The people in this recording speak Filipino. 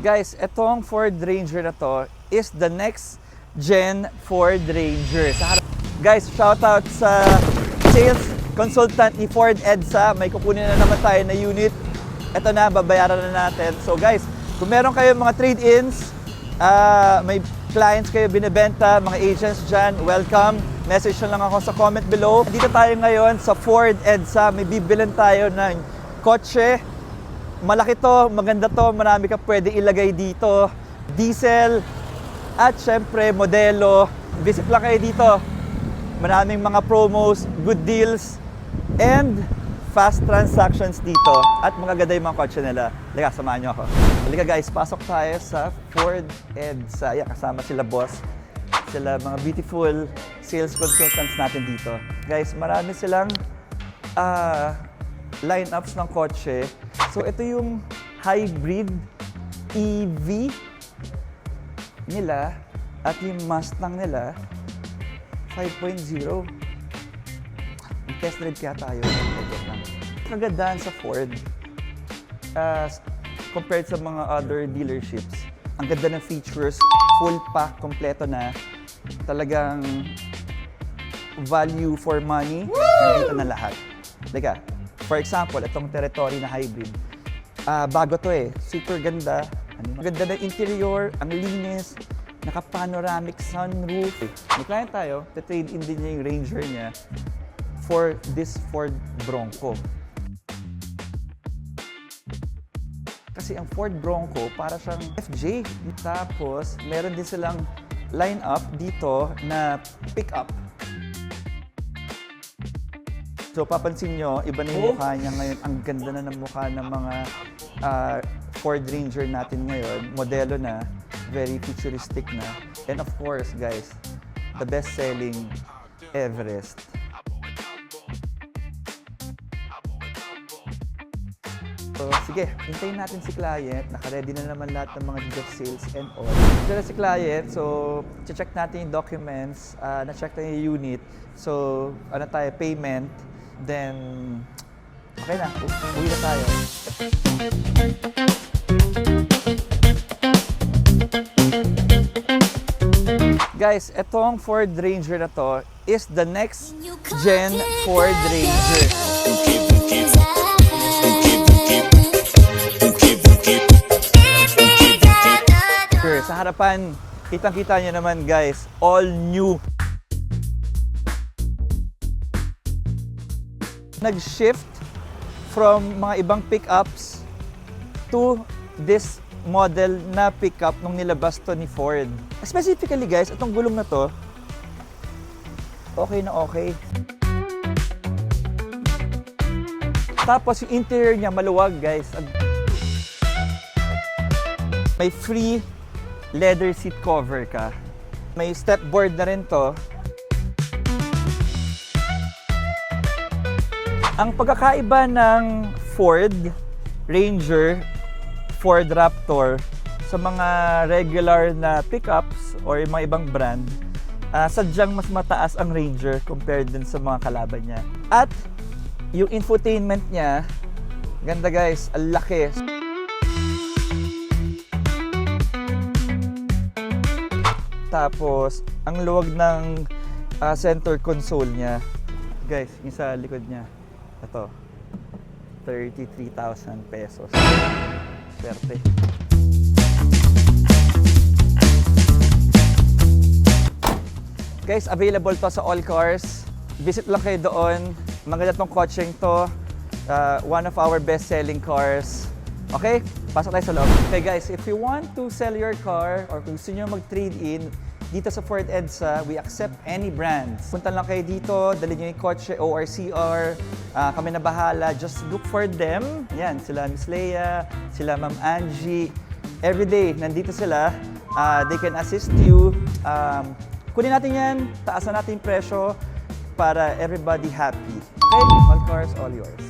Guys, etong Ford Ranger na to is the next gen Ford Ranger. Guys, shoutout sa sales consultant ni Ford EDSA. May kukunin na naman tayo na unit. Ito na, babayaran na natin. So guys, kung meron kayo mga trade-ins, may clients kayo binibenta, mga agents dyan, welcome. Message na lang ako sa comment below. Dito tayo ngayon sa Ford EDSA. May bibilan tayo ng kotse. Malaki to, maganda to, marami ka pwede ilagay dito. Diesel, at syempre modelo. Visit lang kayo dito. Maraming mga promos, good deals, and fast transactions dito. At magaganda yung mga kotse nila. Halika, samahan nyo ako. Halika guys, pasok tayo sa Ford EDSA. Yan, kasama sila boss. Sila mga beautiful sales consultants natin dito. Guys, marami silang lineups ng kotse. So ito yung hybrid EV nila at yung Mustang nila 5.0. Test drive kaya tayo. Kagandaan sa Ford compared sa mga other dealerships. Ang ganda ng features, full pack, kompleto na. Talagang value for money, nandito na lahat. Like, for example, itong Territory na hybrid. Bago to eh. Super ganda. Ang ganda ng interior, ang linis, naka-panoramic sunroof. May client tayo, trade in din niya yung Ranger niya for this Ford Bronco. Kasi ang Ford Bronco, para siyang FJ. Tapos, meron din silang line-up dito na pick-up. So papansin nyo, iba na yung mukha niya ngayon. Ang ganda na ng mukha ng mga Ford Ranger natin ngayon. Modelo na, very futuristic na. And of course, guys, the best-selling Everest. So sige, hintayin natin si client. Naka-ready na naman lahat ng mga deed of sales and all. Ito na si client, so check natin yung documents. Na-check na yung unit. So ano tayo, payment. Then, okay na. Uwi na tayo. Guys, etong Ford Ranger na to is the next gen Ford Ranger. Sa harapan, kitang-kita nyo naman guys, all new. Nag-shift from mga ibang pickups to this model na pickup nung nilabas to ni Ford. Specifically guys, itong gulong na to, okay na okay. Tapos yung interior niya maluwag guys. May free leather seat cover ka. May stepboard na rin to. Ang pagkakaiba ng Ford Ranger, Ford Raptor sa mga regular na pickups or yung mga ibang brand, sadyang mas mataas ang Ranger compared din sa mga kalaban niya. At yung infotainment niya, ganda guys, ang laki. Tapos, ang luwag ng center console niya. Guys, yung sa likod niya. Ito, 33,000 pesos. Swerte. Guys, available to sa all cars. Visit lang kayo doon. Maganda tong kotseng to. One of our best-selling cars. Okay? Pasok tayo sa loob. Okay guys, if you want to sell your car or kung gusto nyo mag-trade in, dito sa Ford EDSA, we accept any brands. Punta lang kayo dito, dali nyo yung kotse, ORCR, kami na bahala. Just look for them. Yan, sila Miss Leia, sila Ma'am Angie. Everyday, nandito sila. They can assist you. Kunin natin yan, taasan natin yung presyo para everybody happy. Okay? All cars, all yours.